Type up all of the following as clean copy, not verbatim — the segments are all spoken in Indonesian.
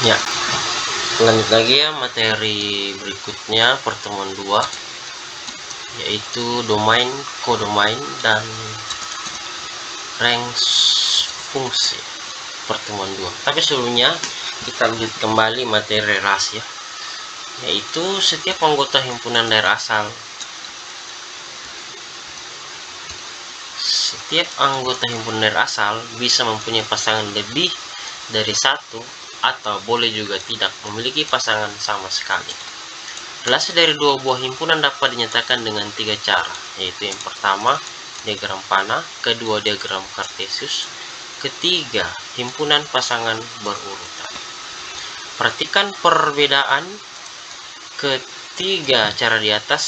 Ya, lanjut lagi ya materi berikutnya, pertemuan 2, yaitu domain, kodomain, dan range fungsi, pertemuan 2. Tapi sebelumnya kita lanjut kembali materi relasi ya, yaitu setiap anggota himpunan daerah asal. Setiap anggota himpunan daerah asal bisa mempunyai pasangan lebih dari satu atau boleh juga tidak memiliki pasangan sama sekali. Relasi dari dua buah himpunan dapat dinyatakan dengan 3 cara, yaitu yang pertama diagram panah, kedua diagram kartesius, ketiga himpunan pasangan berurutan. Perhatikan perbedaan ketiga cara di atas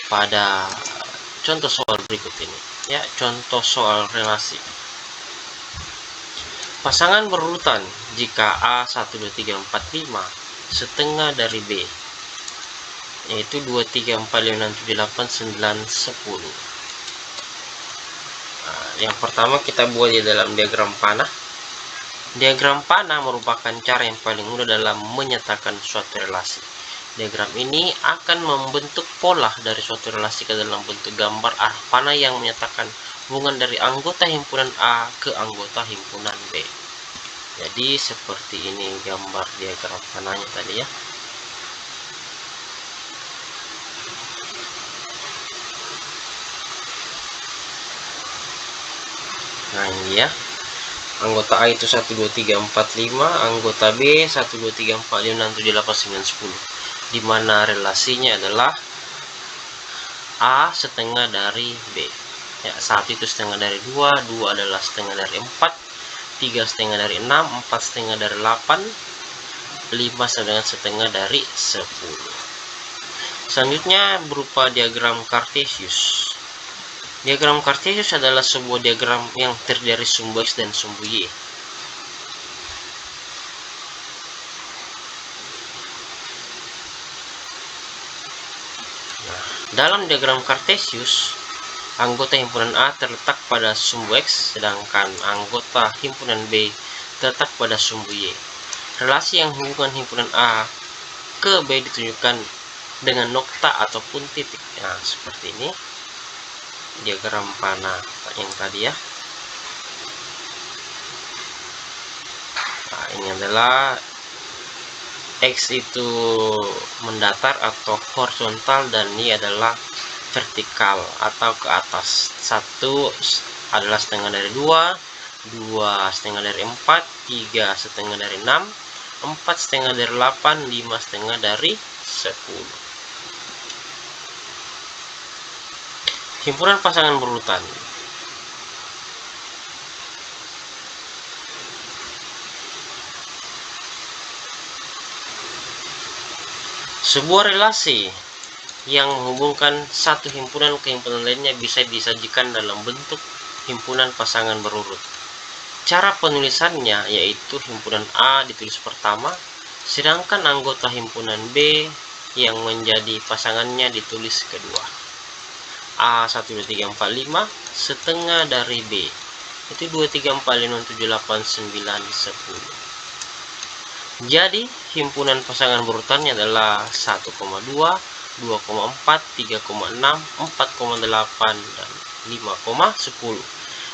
pada contoh soal berikut ini ya. Contoh soal relasi pasangan berurutan jika A 1 2 3 4 5 setengah dari B, yaitu 2 3 4 5 6 7 8 9 10. Yang pertama kita buat di dalam diagram panah. Diagram panah merupakan cara yang paling mudah dalam menyatakan suatu relasi. Diagram ini akan membentuk pola dari suatu relasi ke dalam bentuk gambar arah panah yang menyatakan hubungan dari anggota himpunan A ke anggota himpunan B. Jadi seperti ini gambar diagram panahnya tadi ya. Nah ini ya, anggota A itu 1 2 3 4 5, anggota B 1 2 3 4 5 6 7 8 9 10, di mana relasinya adalah A setengah dari B ya. 1 itu setengah dari 2, 2 adalah setengah dari 4, 3 setengah dari 6, 4 setengah dari 8, 5 setengah dari 10. Selanjutnya berupa diagram kartesius. Diagram kartesius adalah sebuah diagram yang terdiri dari sumbu X dan sumbu Y. Dalam diagram kartesius, anggota himpunan A terletak pada sumbu X, sedangkan anggota himpunan B terletak pada sumbu Y. Relasi yang hubungan himpunan A ke B ditunjukkan dengan nokta ataupun titik. Nah, seperti ini diagram panah yang tadi ya. Nah, ini adalah X itu mendatar atau horizontal dan ini adalah vertikal atau ke atas. 1 adalah setengah dari 2, 2 setengah dari 4, 3 setengah dari 6, 4 setengah dari 8, 5 setengah dari 10. Himpunan pasangan berurutan. Sebuah relasi yang menghubungkan satu himpunan ke himpunan lainnya bisa disajikan dalam bentuk himpunan pasangan berurut. Cara penulisannya yaitu himpunan A ditulis pertama, sedangkan anggota himpunan B yang menjadi pasangannya ditulis kedua. A 1 2 3 4 5 setengah dari B, itu 2 3 4 5 7 8 9 10. Jadi himpunan pasangan berurutannya adalah 1,2, 2,4, 3,6, 4,8, dan 5,10.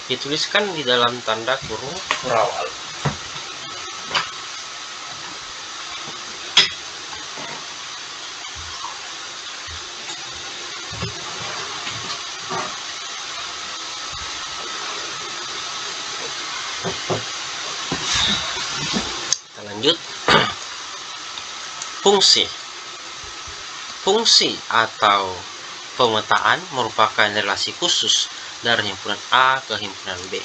Dituliskan di dalam tanda kurung berawal. Kita lanjut. Fungsi. Fungsi atau pemetaan merupakan relasi khusus dari himpunan A ke himpunan B.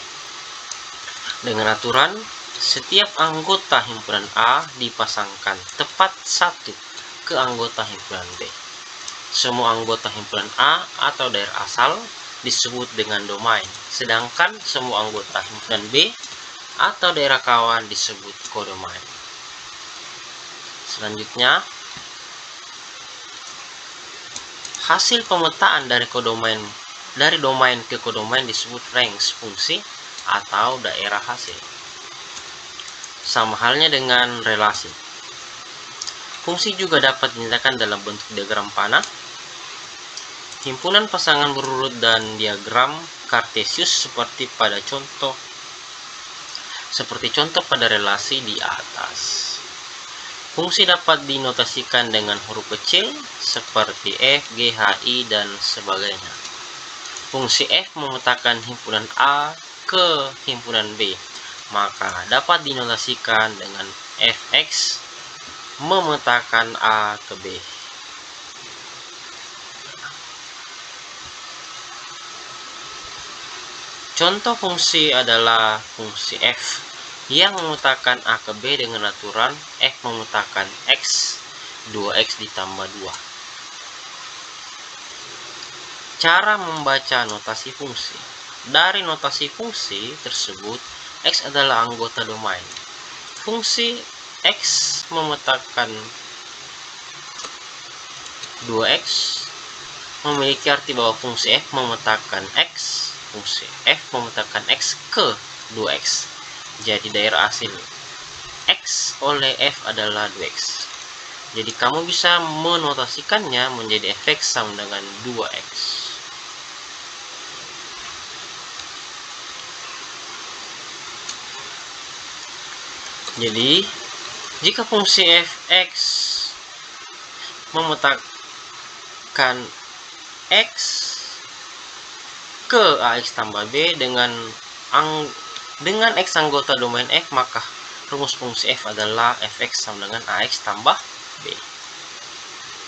Dengan aturan, setiap anggota himpunan A dipasangkan tepat satu ke anggota himpunan B. Semua anggota himpunan A atau daerah asal disebut dengan domain, sedangkan semua anggota himpunan B atau daerah kawan disebut kodomain. Selanjutnya, hasil pemetaan dari domain ke kodomain disebut range fungsi atau daerah hasil. Sama halnya dengan relasi. Fungsi juga dapat dinyatakan dalam bentuk diagram panah, himpunan pasangan berurut, dan diagram Cartesius seperti contoh pada relasi di atas. Fungsi dapat dinotasikan dengan huruf kecil seperti F, G, H, I, dan sebagainya. Fungsi F memetakan himpunan A ke himpunan B, maka dapat dinotasikan dengan Fx memetakan A ke B. Contoh fungsi adalah fungsi F yang memetakan A ke B dengan aturan F memetakan X, 2X ditambah 2. Cara membaca notasi fungsi. Dari notasi fungsi tersebut, X adalah anggota domain. Fungsi X memetakan 2X memiliki arti bahwa fungsi F memetakan X, fungsi F memetakan X ke 2X. Jadi daerah hasil X oleh F adalah 2X. Jadi kamu bisa menotasikannya menjadi Fx sama dengan 2X. Jadi jika fungsi Fx memetakan X ke AX tambah B dengan X anggota domain F, maka rumus fungsi F adalah Fx sama dengan AX tambah B.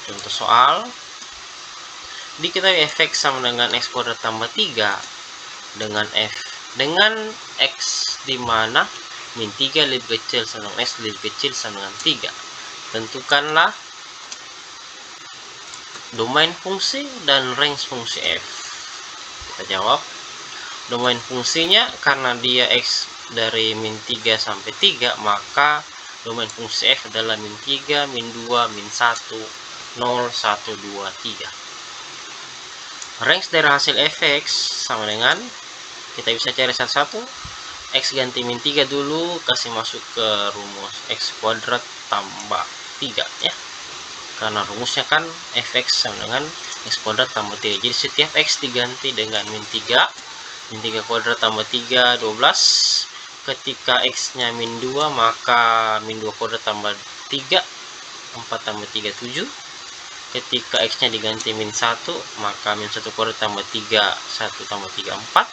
Contoh soal, diketahui Fx sama dengan X kuadrat tambah 3 dengan X di mana min 3 lebih kecil sama dengan X lebih kecil sama dengan 3. Tentukanlah domain fungsi dan range fungsi F. Kita jawab, domain fungsinya karena dia X dari min 3 sampai 3, maka domain fungsi F adalah min 3, min 2, min 1, 0, 1, 2, 3. Range dari hasil Fx sama dengan, kita bisa cari satu-satu. X ganti min 3 dulu, kasih masuk ke rumus X kuadrat tambah 3 ya. Karena rumusnya kan Fx sama dengan X kuadrat tambah 3. Jadi setiap X diganti dengan min 3. Min 3 kuadrat tambah 3, 12. Ketika X-nya min 2, maka min 2 kuadrat tambah 3, 4 tambah 3, 7. Ketika X-nya diganti min 1, maka min 1 kuadrat tambah 3, 1 tambah 3, 4.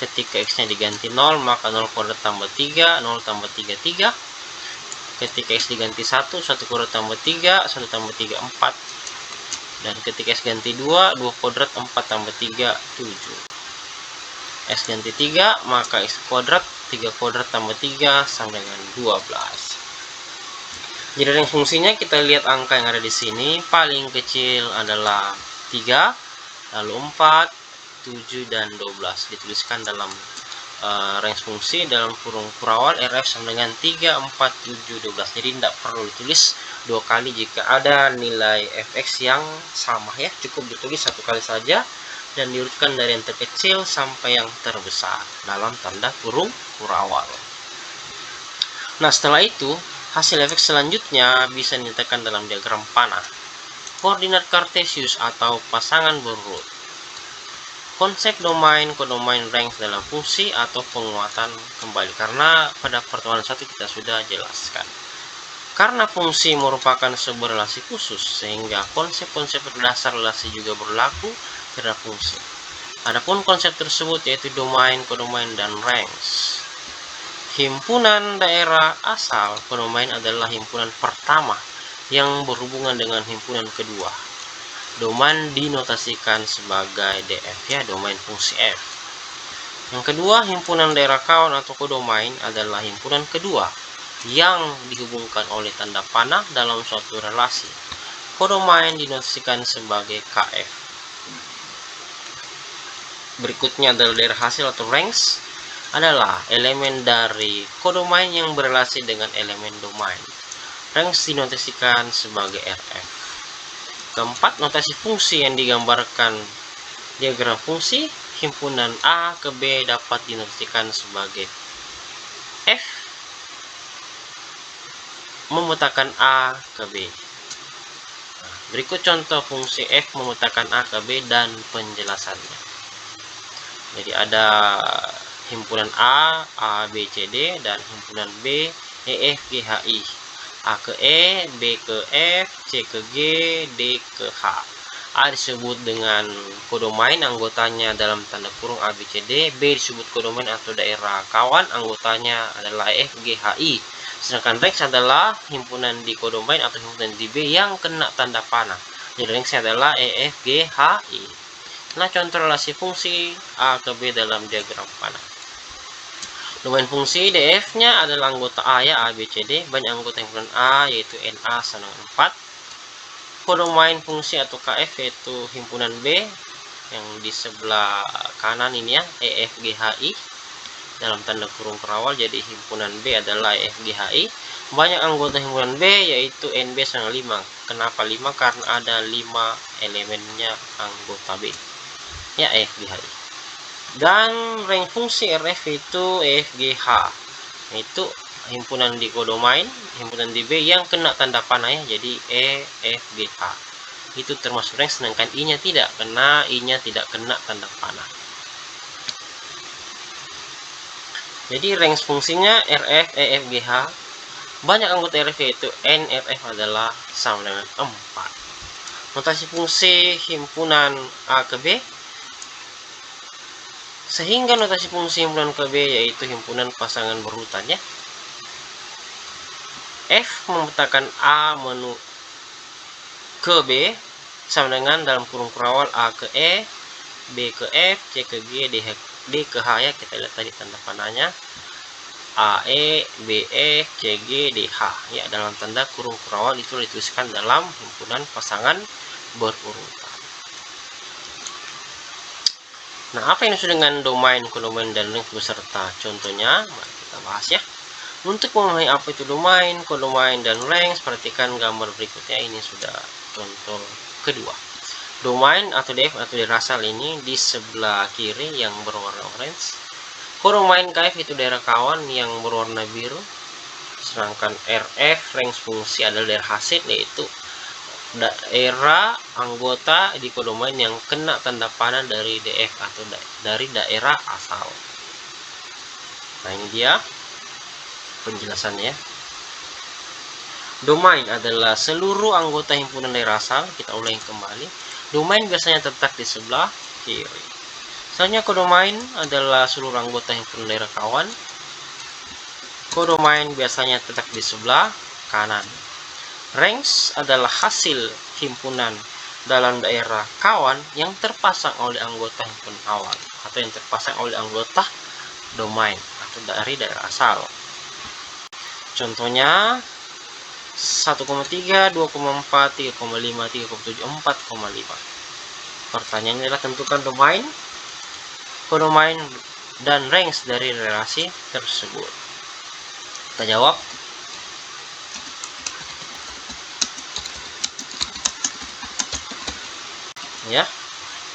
Ketika X-nya diganti 0, maka 0 kuadrat tambah 3, 0 tambah 3, 3. Ketika X diganti 1, 1 kuadrat tambah 3, 1 tambah 3, 4. Dan ketika X ganti 2, 2 kuadrat 4 tambah 3, 7. X ganti 3, maka X kuadrat 3 kuadrat tambah 3 sama dengan 12. Jadi range fungsinya kita lihat angka yang ada di sini. Paling kecil adalah 3, lalu 4, 7, dan 12. Dituliskan dalam range fungsi dalam kurung kurawal RF sama dengan 3, 4, 7, 12. Jadi tidak perlu ditulis dua kali jika ada nilai Fx yang sama ya. Cukup ditulis satu kali saja dan diurutkan dari yang terkecil sampai yang terbesar dalam tanda kurung kurawal. Nah, setelah itu hasil Fx selanjutnya bisa dinyatakan dalam diagram panah. Koordinat Cartesius atau pasangan berurut. Konsep domain, kodomain, range dalam fungsi atau penguatan kembali, karena pada pertemuan 1 kita sudah jelaskan. Karena fungsi merupakan sebuah relasi khusus, sehingga konsep-konsep dasar relasi juga berlaku terhadap fungsi. Adapun konsep tersebut yaitu domain, kodomain, dan range. Himpunan daerah asal kodomain adalah himpunan pertama yang berhubungan dengan himpunan kedua. Domain dinotasikan sebagai DF ya, domain fungsi F. Yang kedua, himpunan daerah kawan atau kodomain adalah himpunan kedua yang dihubungkan oleh tanda panah dalam suatu relasi. Kodomain dinotasikan sebagai KF. Berikutnya adalah daerah hasil atau range, adalah elemen dari kodomain yang berelasi dengan elemen domain. Range dinotasikan sebagai RF. Keempat, notasi fungsi yang digambarkan diagram fungsi. Himpunan A ke B dapat dinotasikan sebagai F memetakan A ke B. Nah, berikut contoh fungsi F memetakan A ke B dan penjelasannya. Jadi ada himpunan A, B, C, D, dan himpunan B, E, F, G, H, I. A ke E, B ke F, C ke G, D ke H. A disebut dengan kodomain, anggotanya dalam tanda kurung A, B, C, D. B disebut kodomain atau daerah kawan, anggotanya adalah E, F, G, H, I. Sedangkan ranks adalah himpunan di kodomain atau himpunan di B yang kena tanda panah. Jadi ranks adalah E, F, G, H, I. Nah, contoh relasi fungsi A ke B dalam diagram panah. Domain fungsi df-nya adalah anggota A ya, A, B, C, D. Banyak anggota himpunan A yaitu NA sama dengan 4. Kodomain fungsi atau KF yaitu himpunan B yang di sebelah kanan ini ya, E, F, G, H, I. Dalam tanda kurung kerawal, jadi himpunan B adalah E, F, G, H, I. Banyak anggota himpunan B yaitu NB sama 5. Kenapa 5? Karena ada 5 elemennya anggota B. Ya, E, F, G, H, I. Dan rank fungsi RF itu E, F, G, H. Itu himpunan di kodomain, himpunan di B yang kena tanda panah ya. Jadi E, F, G, H. Itu termasuk rank, sedangkan I-nya tidak, karena I-nya tidak kena tanda panah. Jadi rank fungsinya RF, E, F, G, H. Banyak anggota RF yaitu N, RF adalah sama dengan 4. Notasi fungsi himpunan A ke B. Sehingga notasi fungsi himpunan ke B yaitu himpunan pasangan berurutan ya. F memetakan A menu ke B sama dengan dalam kurung kurawal A ke E, B ke F, C ke G, D ke H ya. Kita lihat tadi tanda panahnya. A, E, B, F, C, G, D, H ya, dalam tanda kurung kurawal itu dituliskan dalam himpunan pasangan berurutan. Nah, apa yang dimaksud dengan domain, kodomain, dan rank beserta contohnya? Mari kita bahas ya. Untuk memahami apa itu domain, kodomain, dan rank, perhatikan gambar berikutnya. Ini sudah contoh kedua. Domain atau DF atau daerah asal ini di sebelah kiri yang berwarna orange. Kodomain KF itu daerah kawan yang berwarna biru. Sedangkan RF rank fungsi adalah daerah hasil, yaitu daerah anggota di kodomain yang kena tanda panah dari DF atau dari daerah asal. Nah, ini dia penjelasannya. Domain adalah seluruh anggota himpunan daerah asal. Kita ulangi kembali. Domain biasanya terletak di sebelah kiri. Misalnya kodomain adalah seluruh anggota himpunan daerah kawan. Kodomain biasanya terletak di sebelah kanan. Ranks adalah hasil himpunan dalam daerah kawan yang terpasang oleh anggota himpunan awal atau yang terpasang oleh anggota domain atau dari daerah asal. Contohnya 1,3, 2,4, 3,5, 3,7, 4,5. Pertanyaannya adalah tentukan domain, kodomain, dan ranks dari relasi tersebut. Kita jawab. Ya,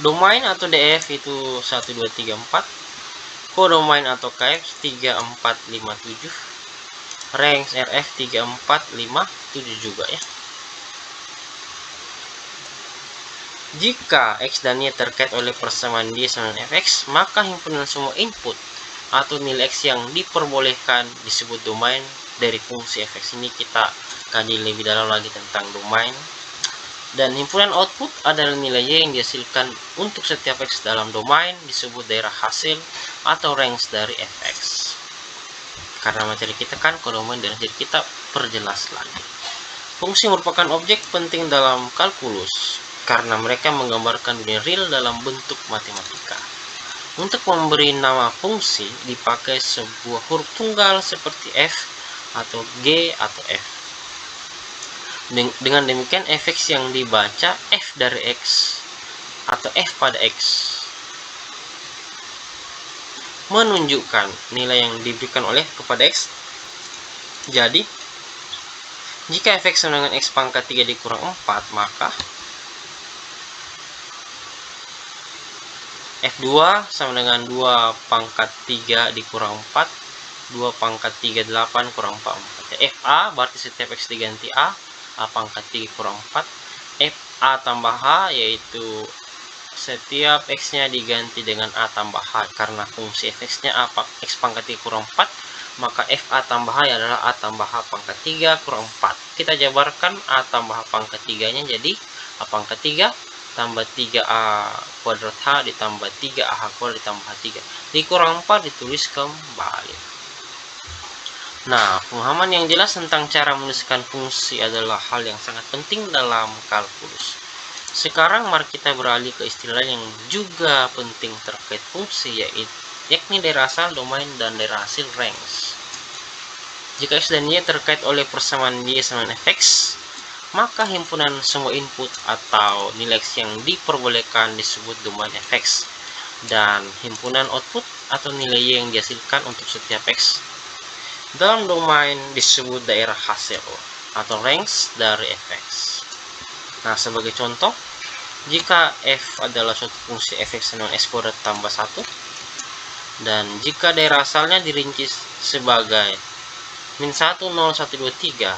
domain atau DF itu 1, 2, 3, 4. Kodomain atau KF 3, 4, 5, 7. Ranks RF 3, 4, 5, 7 juga ya. Jika X dan Y terkait oleh persamaan dia sama dengan Fx, maka himpunan semua input atau nilai X yang diperbolehkan disebut domain dari fungsi Fx. Ini kita kaji lebih dalam lagi tentang domain. Dan himpunan output adalah nilai Y yang dihasilkan untuk setiap X dalam domain disebut daerah hasil atau ranks dari Fx. Karena materi kita kan kodomain, dan jadi kita perjelas lagi. Fungsi merupakan objek penting dalam kalkulus karena mereka menggambarkan dunia real dalam bentuk matematika. Untuk memberi nama fungsi dipakai sebuah huruf tunggal seperti F atau G atau F. Dengan demikian Fx yang dibaca F dari X atau F pada X menunjukkan nilai yang diberikan oleh kepada X. Jadi jika Fx sama dengan X pangkat 3 dikurang 4, maka F2 sama dengan 2 pangkat 3 dikurang 4 2 pangkat 38 kurang 4. FA berarti setiap X diganti A pangkat 3 kurang 4. FA tambah H yaitu setiap X nya diganti dengan A tambah H. Karena fungsi fx-nya X pangkat 3 kurang 4, maka FA tambah H adalah A tambah H pangkat 3 kurang 4. Kita jabarkan A tambah H pangkat 3 nya jadi A pangkat 3 tambah 3A kuadrat H ditambah 3AH kuadrat ditambah 3 dikurang 4 ditulis kembali. Nah, pemahaman yang jelas tentang cara menuliskan fungsi adalah hal yang sangat penting dalam kalkulus. Sekarang mari kita beralih ke istilah yang juga penting terkait fungsi, yakni daerah asal, domain, dan daerah hasil range. Jika X dan Y terkait oleh persamaan Y sama fx, maka himpunan semua input atau nilai X yang diperbolehkan disebut domain fx, dan himpunan output atau nilai Y yang dihasilkan untuk setiap X dalam domain disebut daerah hasil atau range dari fx. Nah, sebagai contoh, jika f adalah suatu fungsi fx dengan x kuadrat tambah 1, dan jika daerah asalnya dirinci sebagai min 1, 0, 1, 2, 3,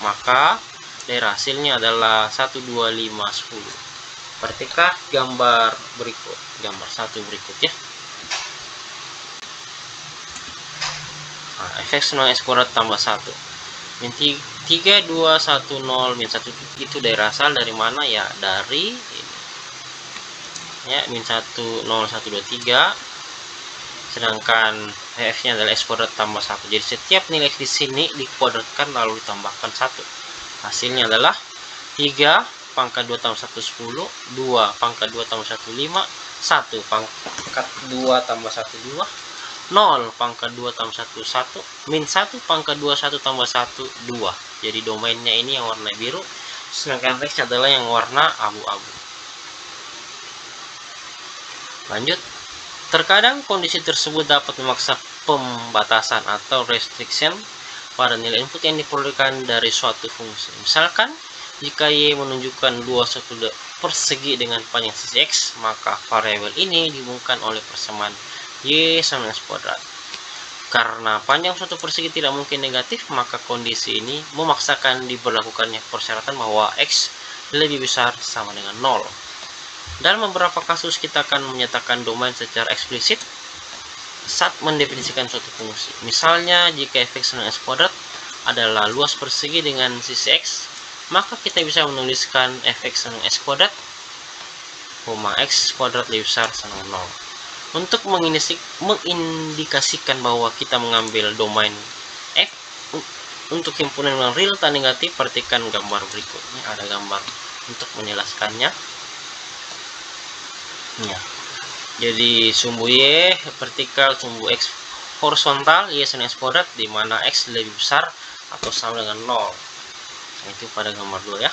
maka daerah hasilnya adalah 1, 2, 5, 10. Perhatikan gambar berikut, gambar 1 berikut ya. Nah, fx dengan x kuadrat tambah 1, min 3, 2, 1, 0, min 1 itu daerah asal dari mana ya? Dari ini ya, min 1, 0, 1, 2, 3, sedangkan f nya adalah x kuadrat tambah 1. Jadi setiap nilai x di sini dikuadratkan lalu ditambahkan 1. Hasilnya adalah 3 pangkat 2 tambah 1 10, 2 pangkat 2 tambah 1 5, 1 pangkat 2 tambah 1 2, 0 pangkat 2 tambah 1 1, min 1 pangkat 2 1 tambah 1 2. Jadi domainnya ini yang warna biru, sedangkan range adalah yang warna abu-abu. Lanjut, terkadang kondisi tersebut dapat memaksa pembatasan atau restriction pada nilai input yang diperlukan dari suatu fungsi. Misalkan, jika Y menunjukkan dua sudut persegi dengan panjang sisi X, maka variabel ini dihubungkan oleh persamaan Y sama X kuadrat. Karena panjang suatu persegi tidak mungkin negatif, maka kondisi ini memaksakan diberlakukannya persyaratan bahwa X lebih besar sama dengan 0. Dalam beberapa kasus kita akan menyatakan domain secara eksplisit saat mendefinisikan suatu fungsi. Misalnya, jika fx dengan x kuadrat adalah luas persegi dengan sisi X, maka kita bisa menuliskan fx dengan x kuadrat, x kuadrat lebih besar sama dengan 0. Untuk mengindikasikan bahwa kita mengambil domain F untuk himpunan yang real tak negatif, perhatikan gambar berikutnya. Ada gambar untuk menjelaskannya. Ya. Jadi sumbu Y vertikal, sumbu X horizontal, Y sama X kuadrat, di mana X lebih besar atau sama dengan 0. Nah, itu pada gambar 2 ya.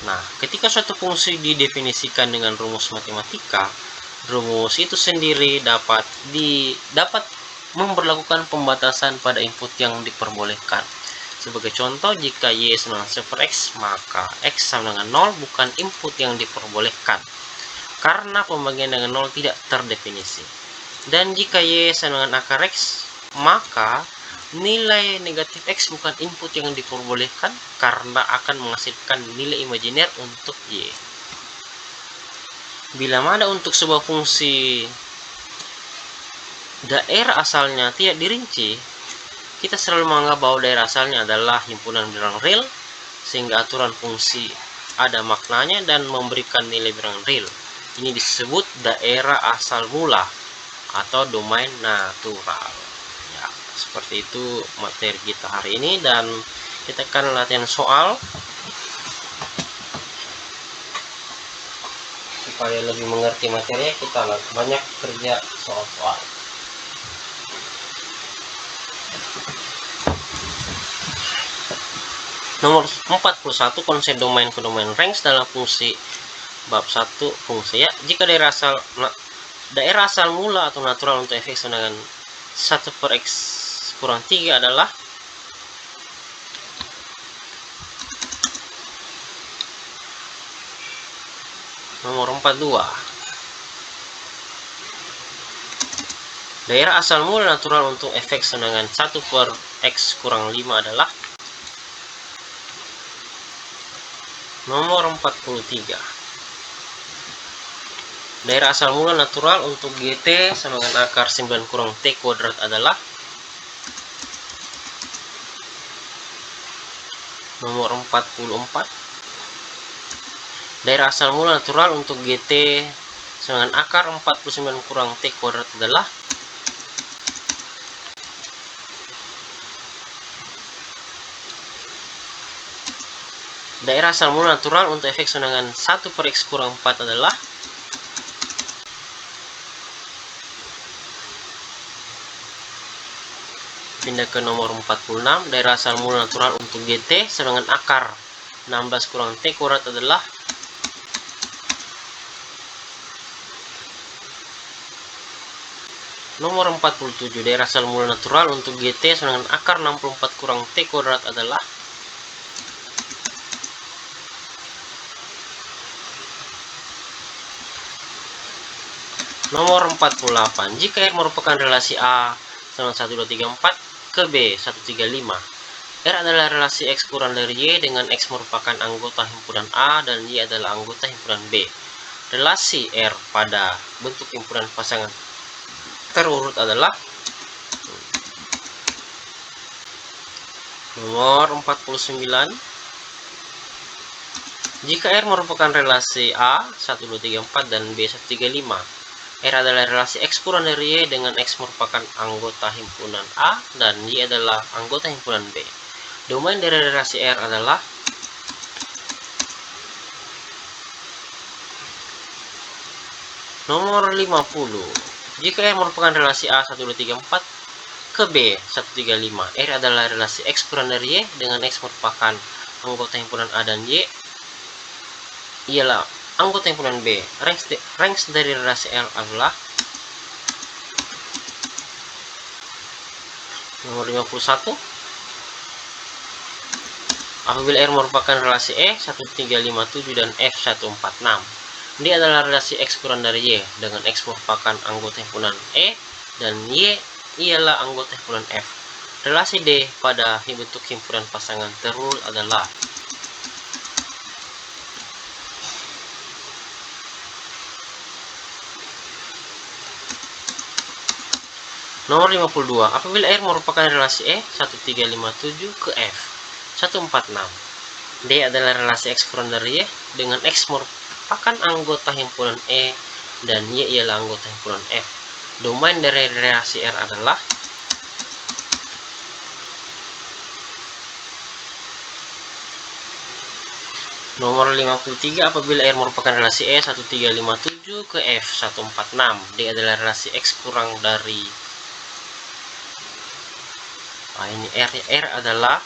Nah, ketika suatu fungsi didefinisikan dengan rumus matematika, rumus itu sendiri dapat memberlakukan pembatasan pada input yang diperbolehkan. Sebagai contoh, jika Y sama dengan X, maka X sama dengan 0 bukan input yang diperbolehkan, karena pembagian dengan 0 tidak terdefinisi. Dan jika Y sama dengan akar X, maka nilai negatif X bukan input yang diperbolehkan, karena akan menghasilkan nilai imajiner untuk Y. Bila mana untuk sebuah fungsi daerah asalnya tidak dirinci, kita selalu menganggap bahwa daerah asalnya adalah himpunan bilangan real, sehingga aturan fungsi ada maknanya dan memberikan nilai bilangan real. Ini disebut daerah asal mula atau domain natural. Ya, seperti itu materi kita hari ini, dan kita akan latihan soal supaya lebih mengerti materi. Kita banyak kerja soal-soal. Nomor 41, konsep domain ke domain range dalam fungsi bab 1 fungsi ya. Jika daerah asal mula atau natural untuk fx dengan 1/x kurang 3 adalah nomor 42. Daerah asal mula natural untuk efek senangan 1 per X kurang 5 adalah nomor 43. Daerah asal mula natural untuk GT sama dengan akar 9 kurang T kuadrat adalah nomor 44. Daerah asal mula natural untuk GT sama dengan akar 49 kurang T kuadrat adalah daerah asal mula natural untuk efek senangan 1 per X kurang 4 adalah pindah ke nomor 46. Daerah asal mula natural untuk GT sama dengan akar 16 kurang T kuadrat adalah nomor 47. Daerah asal mula natural untuk GT sama dengan akar 64 kurang T kuadrat adalah nomor 48. Jika R merupakan relasi A sama 1, 2, 3, 4 ke B 1, 3, 5. R adalah relasi X kurang dari Y dengan X merupakan anggota himpunan A dan Y adalah anggota himpunan B. Relasi R pada bentuk himpunan pasangan terurut adalah nomor 49. Jika R merupakan relasi A 1, 2, 3, 4 dan B 1, 3, 5. R adalah relasi X kurang dari Y dengan X merupakan anggota himpunan A dan Y adalah anggota himpunan B. Domain dari relasi R adalah nomor 50. Jika R merupakan relasi A 1, 2, 3, 4 ke B 1, 3, 5. R adalah relasi X kurang dari Y dengan X merupakan anggota himpunan A dan Y ialah anggota himpunan B. Range dari relasi R adalah nomor 51. Apabila R merupakan relasi E 1, 3, 5, 7 dan F 1, 4, 6. Dia adalah relasi X kurang dari Y dengan X merupakan anggota himpunan E dan Y ialah anggota himpunan F. Relasi D pada bentuk himpunan pasangan terurut adalah nomor 52. Apabila R merupakan relasi E 1, 3, 5, 7 ke F 1, 4, 6. D adalah relasi X kurang dari Y dengan X merupakan anggota himpunan E dan Y ialah anggota himpunan F. Domain dari relasi R adalah nomor 53. Apabila R merupakan relasi E 1, 3, 5, 7 ke F 1, 4, 6. D adalah relasi X kurang dari ini R adalah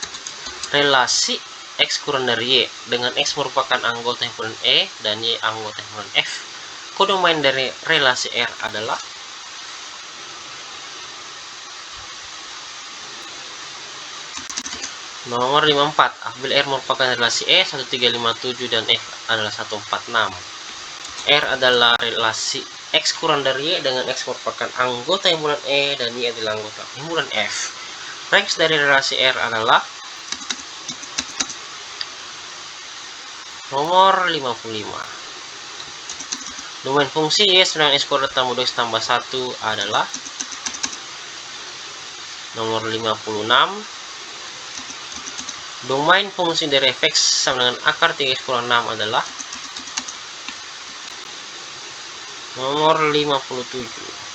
relasi X kurang dari Y dengan X merupakan anggota himpunan E dan Y anggota himpunan F. Kodomain dari relasi R adalah nomor 54. Apabila R merupakan relasi E 1, 3, 5, 7 dan F adalah 1, 4, 6. R adalah relasi X kurang dari Y dengan X merupakan anggota himpunan E dan Y adalah anggota himpunan F. Range dari relasi R adalah nomor 55. Domain fungsi Y sedang X kuadrat tambah 2X tambah 1 adalah nomor 56. Domain fungsi dari fx sama dengan akar 3x kurang 6 adalah nomor 57.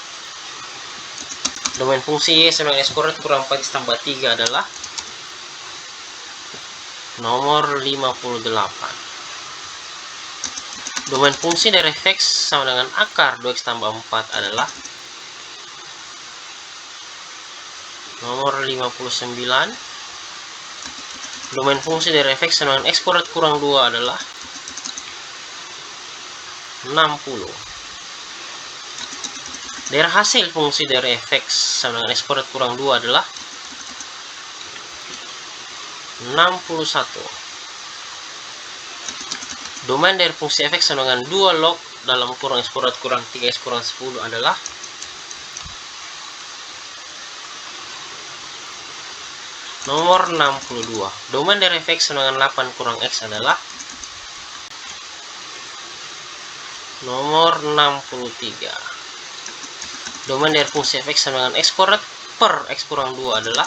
Domain fungsi Y sama dengan X kuadrat kurang 4x tambah 3 adalah nomor 58. Domain fungsi dari fx sama dengan akar 2x tambah 4 adalah nomor 59. Domain fungsi dari fx sama dengan X kuadrat kurang 2 adalah 60. Daerah hasil fungsi dari fx sama dengan X kuadrat kurang 2 adalah 61. Domain dari fungsi fx sama dengan 2 log dalam kurung X kuadrat kurang 3x kurang 10 adalah Nomor 62. Domain dari fx sama dengan 8 kurang x adalah nomor 63. Domain dari fungsi fx sama dengan x kuadrat per x kurang 2 adalah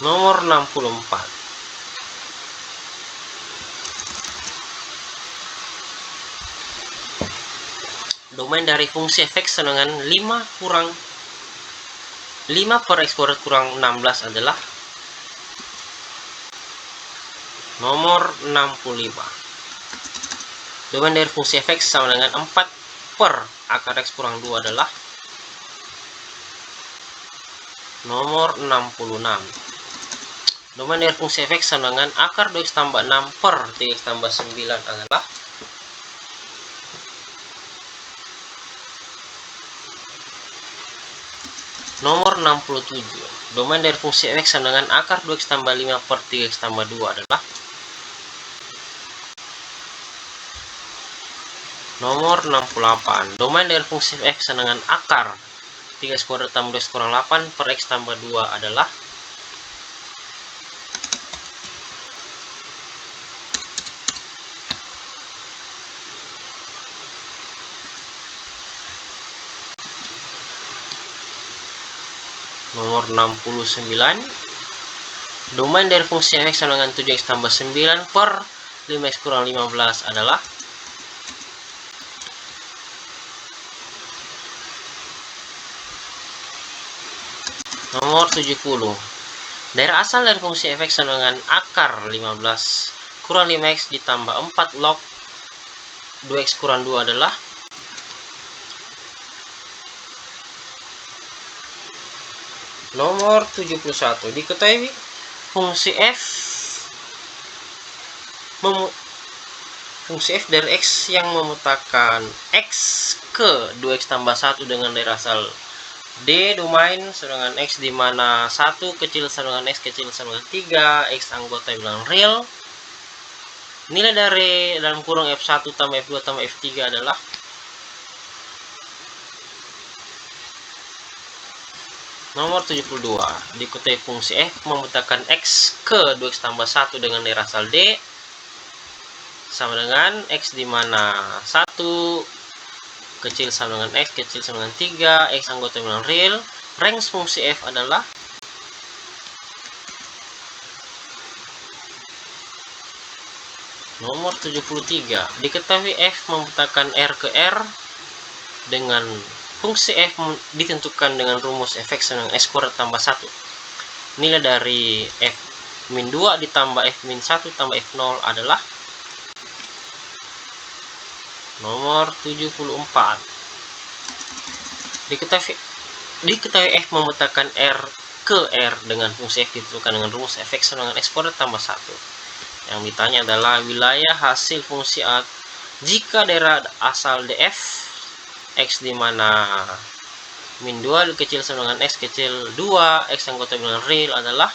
nomor 64. Domain dari fungsi fx sama dengan 5 kurang 5 per x kuadrat kurang 16 adalah nomor 65. Domain dari fungsi fx sama dengan 4 per akar x kurang 2 adalah nomor 66. Domain dari fungsi fx sama dengan akar 2x tambah 6 per 3x tambah 9 adalah nomor 67. Domain dari fungsi fx sama dengan akar 2x tambah 5 per 3x tambah 2 adalah nomor 68. Domain dari fungsi fx sama dengan akar 3x kuadrat tambah 2x kurang 8 per x tambah 2 adalah nomor 69. Domain dari fungsi fx sama dengan 7x tambah 9 per 5x kurang 15 adalah nomor 70. Daerah asal dari fungsi fx sama dengan akar 15 kurang 5x ditambah 4 log 2x kurang 2 adalah nomor 71. Diketahui fungsi f dari x yang memetakan x ke 2x tambah 1 dengan daerah asal D domain sama dengan x di mana 1 kecil sama dengan x kecil sama dengan 3, x anggota bilangan real. Nilai dari dalam kurung f1 tambah f2 tambah f3 adalah nomor 72. Diketahui fungsi f memetakan x ke 2x tambah 1 dengan daerah asal D sama dengan x di mana 1 kecil sama dengan x kecil sama dengan 3, x anggota bilangan real. Range fungsi f adalah nomor 73. Diketahui f memetakan r ke r dengan fungsi f ditentukan dengan rumus fx sama dengan x kuadrat tambah 1. Nilai dari f min 2 ditambah f min 1 tambah f0 adalah nomor 74. Diketahui f memetakan r ke r dengan fungsi f ditentukan dengan rumus fx sama dengan x kuadrat tambah 1. Yang ditanya adalah wilayah hasil fungsi A jika daerah asal df x di mana min 2 kecil sama dengan x kecil 2, x anggota bilangan real adalah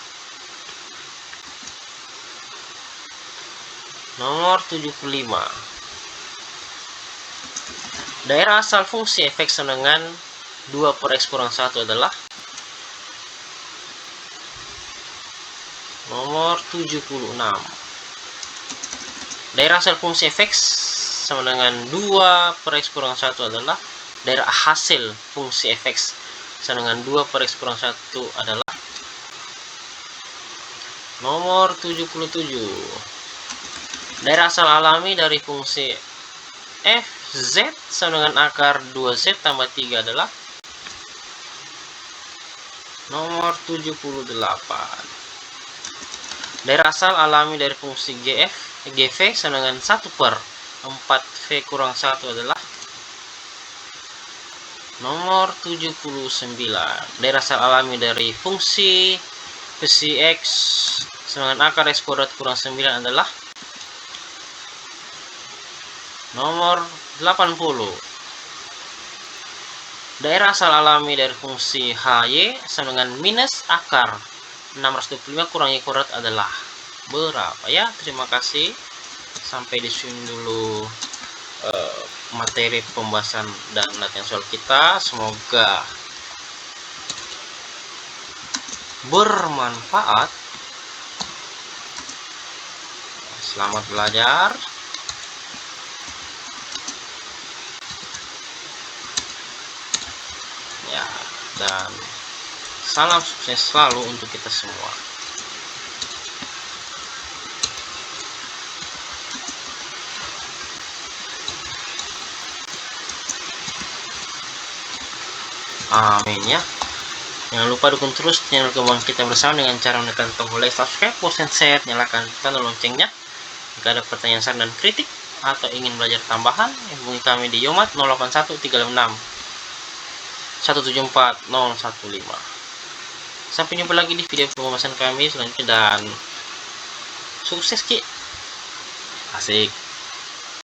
nomor 75. Daerah asal fungsi fx sama dengan 2 per x kurang 1 adalah nomor 76. Daerah asal fungsi fx sama dengan 2 per x kurang 1 adalah daerah hasil fungsi fx sama dengan 2 per x kurang 1 adalah nomor 77. Daerah asal alami dari fungsi fz sama dengan akar 2z tambah 3 adalah nomor 78. Daerah asal alami dari fungsi gv sama dengan 1 per 4v kurang 1 adalah nomor 79. Daerah asal alami dari fungsi x sama dengan akar x kuadrat kurang 9 adalah nomor 80. Daerah asal alami dari fungsi hy sama dengan minus akar 625 kurang y kuadrat adalah berapa ya? Terima kasih. Sampai di sini dulu. materi pembahasan dan latihan soal kita. Semoga bermanfaat. Selamat belajar. Ya, dan salam sukses selalu untuk kita semua. Amin ya. Jangan lupa dukung terus channel Kembang Kita Bersama dengan cara menekan tombol like, subscribe, post, and share. Nyalakan tanda loncengnya. Jika ada pertanyaan, saran, dan kritik atau ingin belajar tambahan, hubungi kami di Yomat 081356 174 015. Sampai jumpa lagi di video pembahasan kami selanjutnya, dan sukses Ki. Asik.